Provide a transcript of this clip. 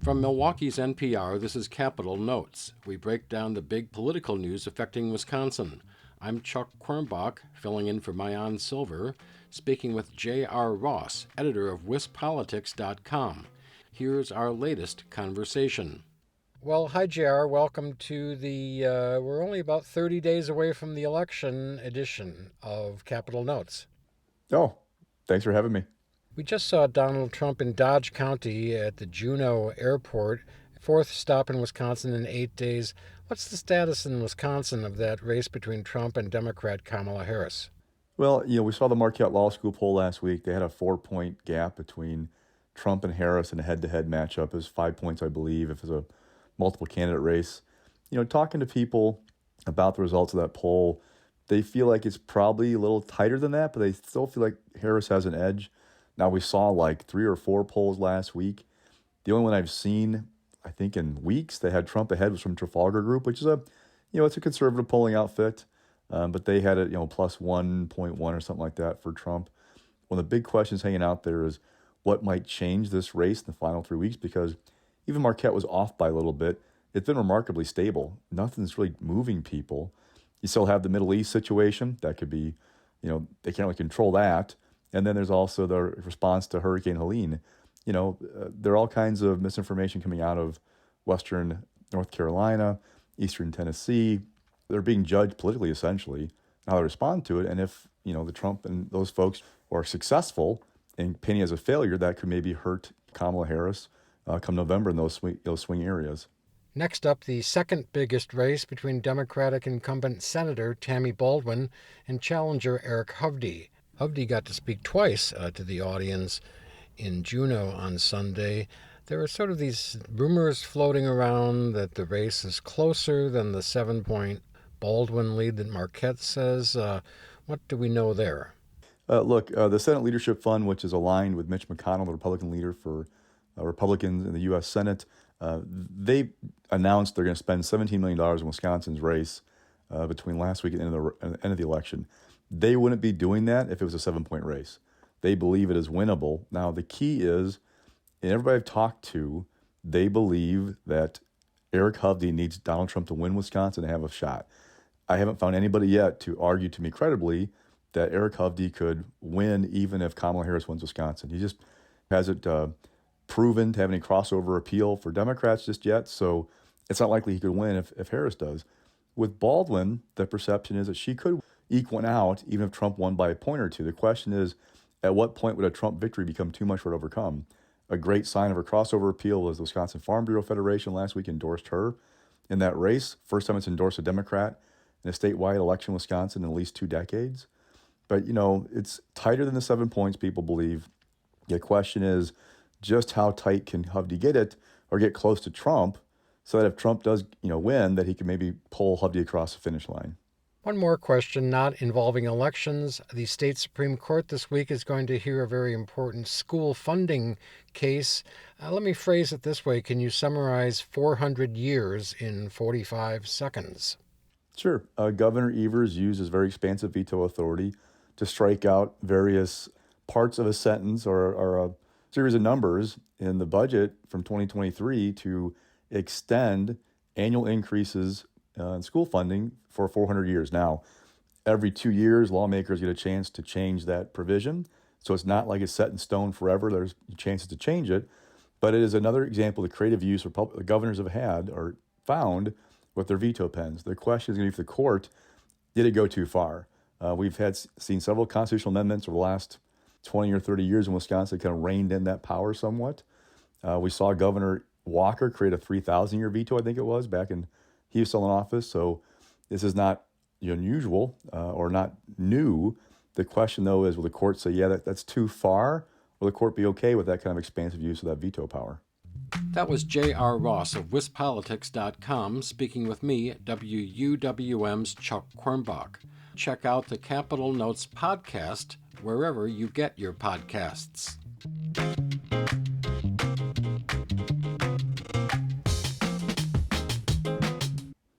From Milwaukee's NPR, this is Capital Notes. We break down the big political news affecting Wisconsin. I'm Chuck Quirmbach, filling in for Mayan Silver, speaking with J.R. Ross, editor of WisPolitics.com. Here's our latest conversation. Well, hi, J.R. Welcome to we're only about 30 days away from the election edition of Capital Notes. Oh, thanks for having me. We just saw Donald Trump in Dodge County at the Juneau Airport, fourth stop in Wisconsin in 8 days. What's the status in Wisconsin of that race between Trump and Democrat Kamala Harris? Well, we saw the Marquette Law School poll last week. They had a 4-point gap between Trump and Harris in a head-to-head matchup. It was 5 points, I believe, if it was a multiple candidate race. Talking to people about the results of that poll, they feel like it's probably a little tighter than that, but they still feel like Harris has an edge. Now, we saw like 3 or 4 polls last week. The only one I've seen, I think, in weeks that had Trump ahead was from Trafalgar Group, which is it's a conservative polling outfit, but they had it, plus 1.1 or something like that for Trump. One of the big questions hanging out there is what might change this race in the final 3 weeks, because even Marquette was off by a little bit. It's been remarkably stable. Nothing's really moving people. You still have the Middle East situation. That could be, they can't really control that. And then there's also the response to Hurricane Helene. There are all kinds of misinformation coming out of Western North Carolina, Eastern Tennessee. They're being judged politically, essentially, how they respond to it. And if, the Trump and those folks are successful and painting as a failure, that could maybe hurt Kamala Harris come November in those swing areas. Next up, the second biggest race between Democratic incumbent Senator Tammy Baldwin and challenger Eric Hovde. Hovde got to speak twice to the audience in Juneau on Sunday. There are sort of these rumors floating around that the race is closer than the 7-point Baldwin lead that Marquette says. What do we know there? Look, the Senate Leadership Fund, which is aligned with Mitch McConnell, the Republican leader for Republicans in the U.S. Senate, they announced they're going to spend $17 million in Wisconsin's race between last week and the end of the election. They wouldn't be doing that if it was a 7-point race. They believe it is winnable. Now, the key is, and everybody I've talked to, they believe that Eric Hovde needs Donald Trump to win Wisconsin to have a shot. I haven't found anybody yet to argue to me credibly that Eric Hovde could win even if Kamala Harris wins Wisconsin. He just hasn't proven to have any crossover appeal for Democrats just yet, so it's not likely he could win if Harris does. With Baldwin, the perception is that she could eke one out even if Trump won by a point or two. The question is, at what point would a Trump victory become too much for her to overcome? A great sign of her crossover appeal was the Wisconsin Farm Bureau Federation last week endorsed her in that race. First time it's endorsed a Democrat in a statewide election in Wisconsin in at least 2 decades. But, it's tighter than the 7 points people believe. The question is just how tight can Hovde get it or get close to Trump so that if Trump does, win, that he can maybe pull Hovde across the finish line. One more question, not involving elections. The state Supreme Court this week is going to hear a very important school funding case. Let me phrase it this way. Can you summarize 400 years in 45 seconds? Sure. Governor Evers used his very expansive veto authority to strike out various parts of a sentence or a series of numbers in the budget from 2023 to extend annual increases in school funding for 400 years. Now, every 2 years, lawmakers get a chance to change that provision. So it's not like it's set in stone forever. There's chances to change it. But it is another example of the creative use the governors have had or found with their veto pens. The question is going to be for the court, did it go too far? We've seen several constitutional amendments over the last 20 or 30 years in Wisconsin kind of reined in that power somewhat. We saw Governor Walker create a 3,000-year veto, I think it was, back in he was still in office. So this is not unusual or not new. The question, though, is will the court say, yeah, that's too far? Will the court be okay with that kind of expansive use of that veto power? That was J.R. Ross of WisPolitics.com speaking with me, WUWM's Chuck Quirmbach. Check out the Capital Notes podcast wherever you get your podcasts.